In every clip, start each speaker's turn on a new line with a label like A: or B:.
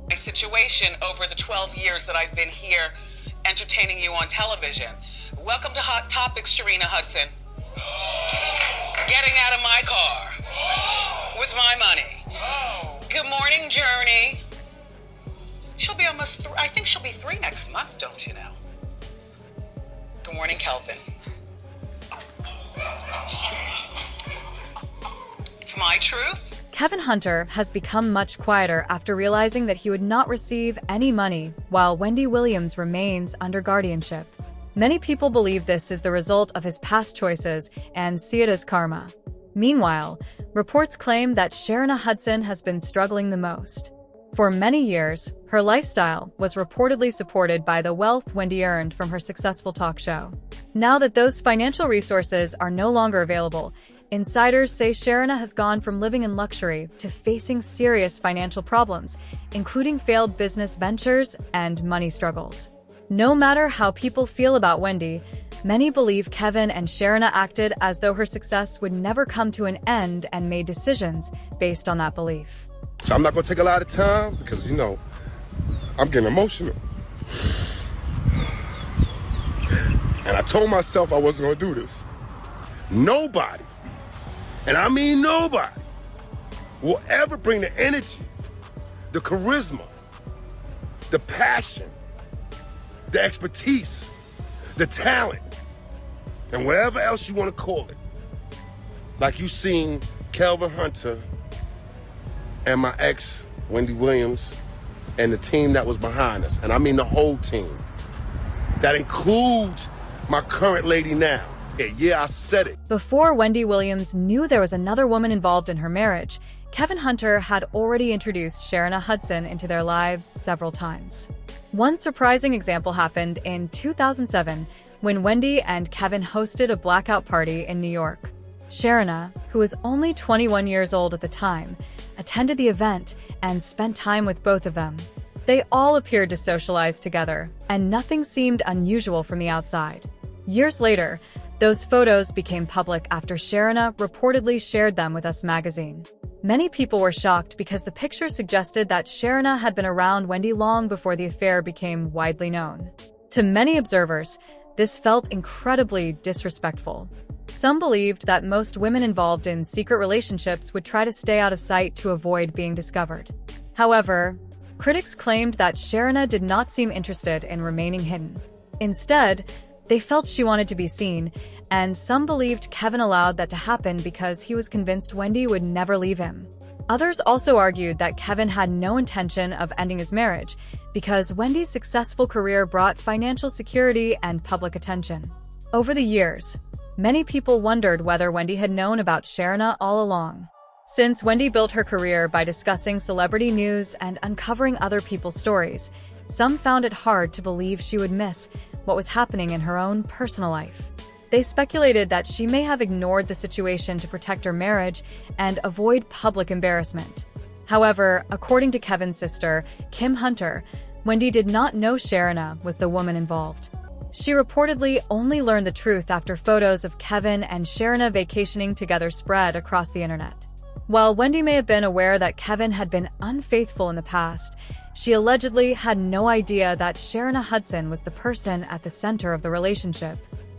A: My situation over the 12 years that I've been here entertaining you on television. Welcome to Hot Topics, Sharina Hudson. Getting out of my car with my money. Good morning, Journey. She'll be almost, I think she'll be 3 next month, don't you know? Good morning, Kelvin. It's my truth.
B: Kevin Hunter has become much quieter after realizing that he would not receive any money while Wendy Williams remains under guardianship. Many people believe this is the result of his past choices and see it as karma. Meanwhile, reports claim that Sharina Hudson has been struggling the most. For many years, her lifestyle was reportedly supported by the wealth Wendy earned from her successful talk show. Now that those financial resources are no longer available, insiders say Sharina has gone from living in luxury to facing serious financial problems, including failed business ventures and money struggles. No matter how people feel about Wendy, many believe Kevin and Sharina acted as though her success would never come to an end and made decisions based on that belief.
C: So I'm not going to take a lot of time because, I'm getting emotional. And I told myself I wasn't going to do this. Nobody, and I mean nobody, will ever bring the energy, the charisma, the passion, the expertise, the talent, and whatever else you want to call it, like you seen Kelvin Hunter and my ex, Wendy Williams, and the team that was behind us. And I mean the whole team. That includes my current lady now. Yeah, I said it.
B: Before Wendy Williams knew there was another woman involved in her marriage, Kevin Hunter had already introduced Sharina Hudson into their lives several times. One surprising example happened in 2007 when Wendy and Kevin hosted a blackout party in New York. Sharina, who was only 21 years old at the time, attended the event and spent time with both of them. They all appeared to socialize together, and nothing seemed unusual from the outside. Years later, those photos became public after Sharina reportedly shared them with Us magazine. Many people were shocked because the picture suggested that Sharina had been around Wendy long before the affair became widely known. To many observers, this felt incredibly disrespectful. Some believed that most women involved in secret relationships would try to stay out of sight to avoid being discovered. However, critics claimed that Sharina did not seem interested in remaining hidden. Instead, they felt she wanted to be seen, and some believed Kevin allowed that to happen because he was convinced Wendy would never leave him. Others also argued that Kevin had no intention of ending his marriage because Wendy's successful career brought financial security and public attention. Over the years, many people wondered whether Wendy had known about Sharina all along. Since Wendy built her career by discussing celebrity news and uncovering other people's stories, some found it hard to believe she would miss what was happening in her own personal life. They speculated that she may have ignored the situation to protect her marriage and avoid public embarrassment. However, according to Kevin's sister, Kim Hunter, Wendy did not know Sharina was the woman involved. She reportedly only learned the truth after photos of Kevin and Sharina vacationing together spread across the internet. While Wendy may have been aware that Kevin had been unfaithful in the past, she allegedly had no idea that Sharina Hudson was the person at the center of the relationship.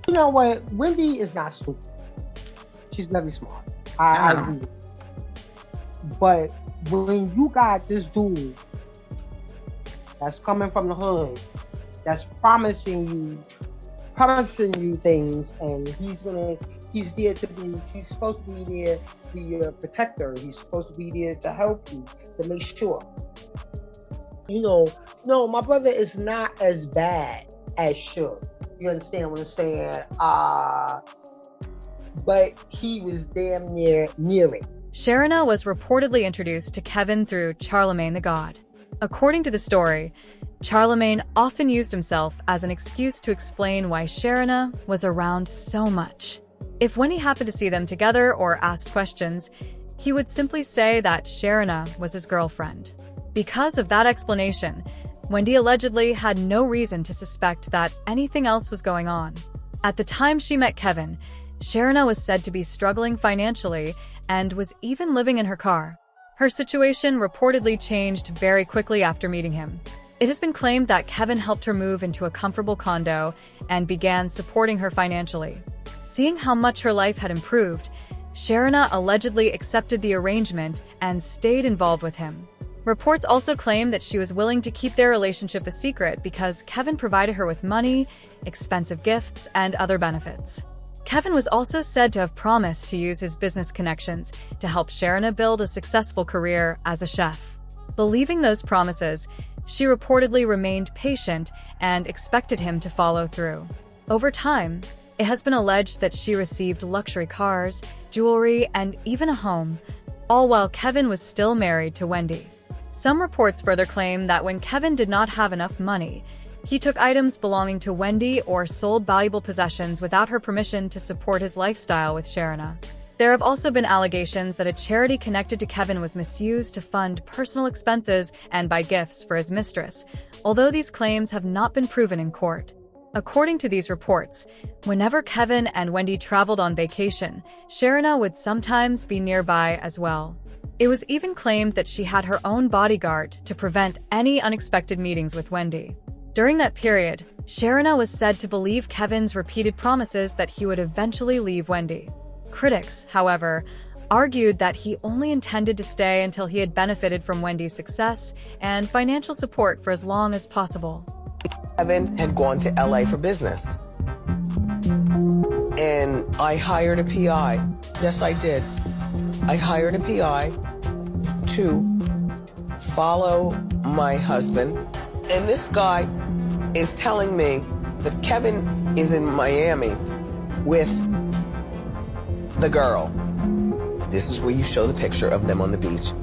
D: You know what? Wendy is not stupid. She's very smart. I agree. But when you got this dude that's coming from the hood, that's promising you things, and he's there to be, he's supposed to be there to be your protector. He's supposed to be there to help you, to make sure. No, my brother is not as bad as should. You understand what I'm saying? But he was damn near it.
B: Sharina was reportedly introduced to Kevin through Charlemagne the God. According to the story, Charlemagne often used himself as an excuse to explain why Sharina was around so much. If Wendy happened to see them together or asked questions, he would simply say that Sharina was his girlfriend. Because of that explanation, Wendy allegedly had no reason to suspect that anything else was going on. At the time she met Kevin, Sharina was said to be struggling financially and was even living in her car. Her situation reportedly changed very quickly after meeting him. It has been claimed that Kevin helped her move into a comfortable condo and began supporting her financially. Seeing how much her life had improved, Sharina allegedly accepted the arrangement and stayed involved with him. Reports also claim that she was willing to keep their relationship a secret because Kevin provided her with money, expensive gifts, and other benefits. Kevin was also said to have promised to use his business connections to help Sharina build a successful career as a chef. Believing those promises, she reportedly remained patient and expected him to follow through. Over time, it has been alleged that she received luxury cars, jewelry, and even a home, all while Kevin was still married to Wendy. Some reports further claim that when Kevin did not have enough money, he took items belonging to Wendy or sold valuable possessions without her permission to support his lifestyle with Sharina. There have also been allegations that a charity connected to Kevin was misused to fund personal expenses and buy gifts for his mistress, although these claims have not been proven in court. According to these reports, whenever Kevin and Wendy traveled on vacation, Sharina would sometimes be nearby as well. It was even claimed that she had her own bodyguard to prevent any unexpected meetings with Wendy. During that period, Sharina was said to believe Kevin's repeated promises that he would eventually leave Wendy. Critics, however, argued that he only intended to stay until he had benefited from Wendy's success and financial support for as long as possible.
E: Kevin had gone to LA for business. And I hired a PI. Yes, I did. I hired a PI to follow my husband. And this guy is telling me that Kevin is in Miami with the girl. This is where you show the picture of them on the beach.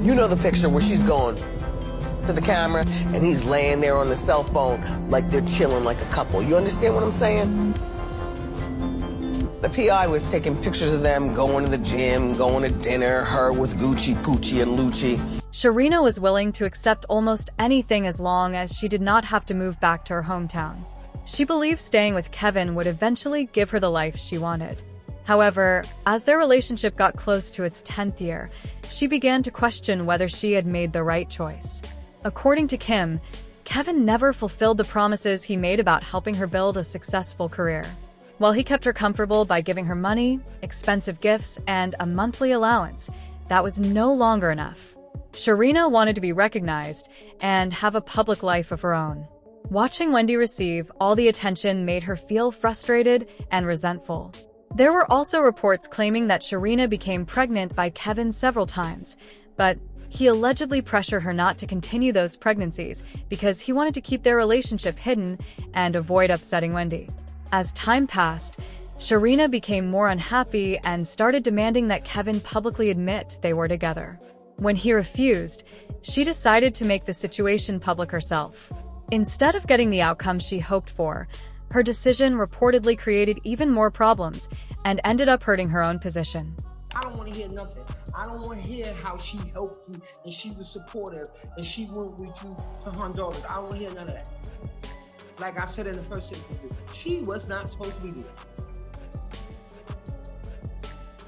E: You know the picture where she's going to the camera and he's laying there on the cell phone like they're chilling like a couple. You understand what I'm saying? The PI was taking pictures of them going to the gym, going to dinner, her with Gucci, Poochie, and Lucci.
B: Sharina was willing to accept almost anything as long as she did not have to move back to her hometown. She believed staying with Kevin would eventually give her the life she wanted. However, as their relationship got close to its 10th year, she began to question whether she had made the right choice. According to Kim, Kevin never fulfilled the promises he made about helping her build a successful career. While he kept her comfortable by giving her money, expensive gifts, and a monthly allowance, that was no longer enough. Sharina wanted to be recognized and have a public life of her own. Watching Wendy receive all the attention made her feel frustrated and resentful. There were also reports claiming that Sharina became pregnant by Kevin several times, but he allegedly pressured her not to continue those pregnancies because he wanted to keep their relationship hidden and avoid upsetting Wendy. As time passed, Sharina became more unhappy and started demanding that Kevin publicly admit they were together. When he refused, she decided to make the situation public herself. Instead of getting the outcome she hoped for, her decision reportedly created even more problems and ended up hurting her own position.
F: I don't want to hear nothing. I don't want to hear how she helped you and she was supportive and she went with you to Honduras. I don't want to hear none of that. Like I said in the first interview, she was not supposed to be there.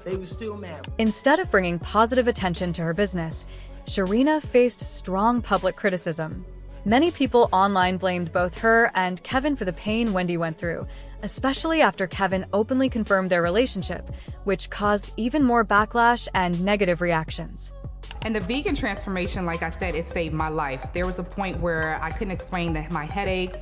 F: They were still married.
B: Instead of bringing positive attention to her business, Sharina faced strong public criticism. Many people online blamed both her and Kevin for the pain Wendy went through, especially after Kevin openly confirmed their relationship, which caused even more backlash and negative reactions.
G: And the vegan transformation, like I said, it saved my life. There was a point where I couldn't explain my headaches,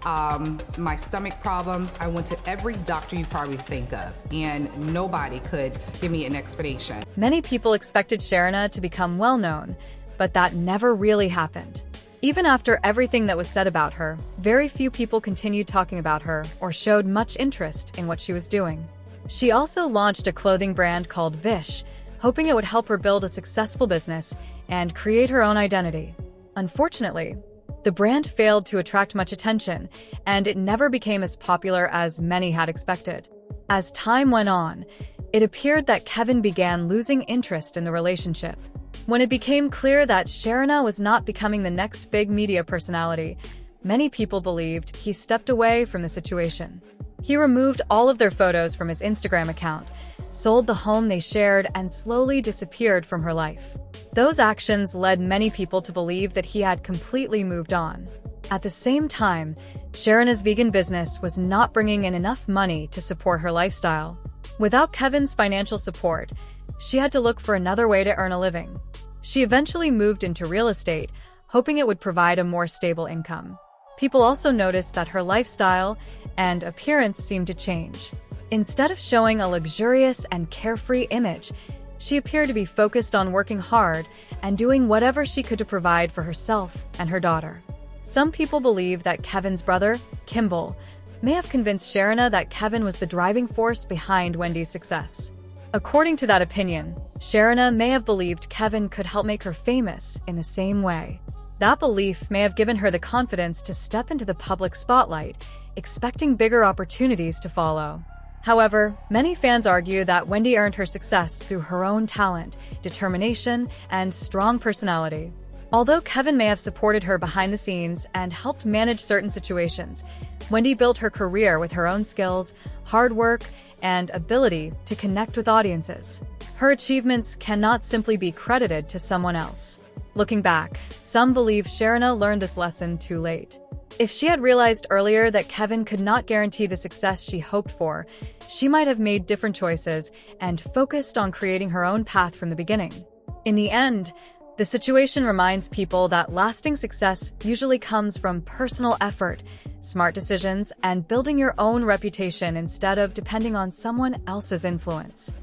G: my stomach problems. I went to every doctor you probably think of, and nobody could give me an explanation.
B: Many people expected Sharina to become well-known, but that never really happened. Even after everything that was said about her, very few people continued talking about her or showed much interest in what she was doing. She also launched a clothing brand called Vish, hoping it would help her build a successful business and create her own identity. Unfortunately, the brand failed to attract much attention, and it never became as popular as many had expected. As time went on, it appeared that Kevin began losing interest in the relationship. When it became clear that Sharina was not becoming the next big media personality, many people believed he stepped away from the situation. He removed all of their photos from his Instagram account, sold the home they shared, and slowly disappeared from her life. Those actions led many people to believe that he had completely moved on. At the same time, Sharina's vegan business was not bringing in enough money to support her lifestyle. Without Kevin's financial support, she had to look for another way to earn a living. She eventually moved into real estate, hoping it would provide a more stable income. People also noticed that her lifestyle and appearance seemed to change. Instead of showing a luxurious and carefree image, she appeared to be focused on working hard and doing whatever she could to provide for herself and her daughter. Some people believe that Kevin's brother, Kimball, may have convinced Sharina that Kevin was the driving force behind Wendy's success. According to that opinion, Sharina may have believed Kevin could help make her famous in the same way. That belief may have given her the confidence to step into the public spotlight, expecting bigger opportunities to follow. However, many fans argue that Wendy earned her success through her own talent, determination, and strong personality. Although Kevin may have supported her behind the scenes and helped manage certain situations, Wendy built her career with her own skills, hard work, and ability to connect with audiences. Her achievements cannot simply be credited to someone else. Looking back, some believe Sharina learned this lesson too late. If she had realized earlier that Kevin could not guarantee the success she hoped for, she might have made different choices and focused on creating her own path from the beginning. In the end, the situation reminds people that lasting success usually comes from personal effort, smart decisions, and building your own reputation instead of depending on someone else's influence.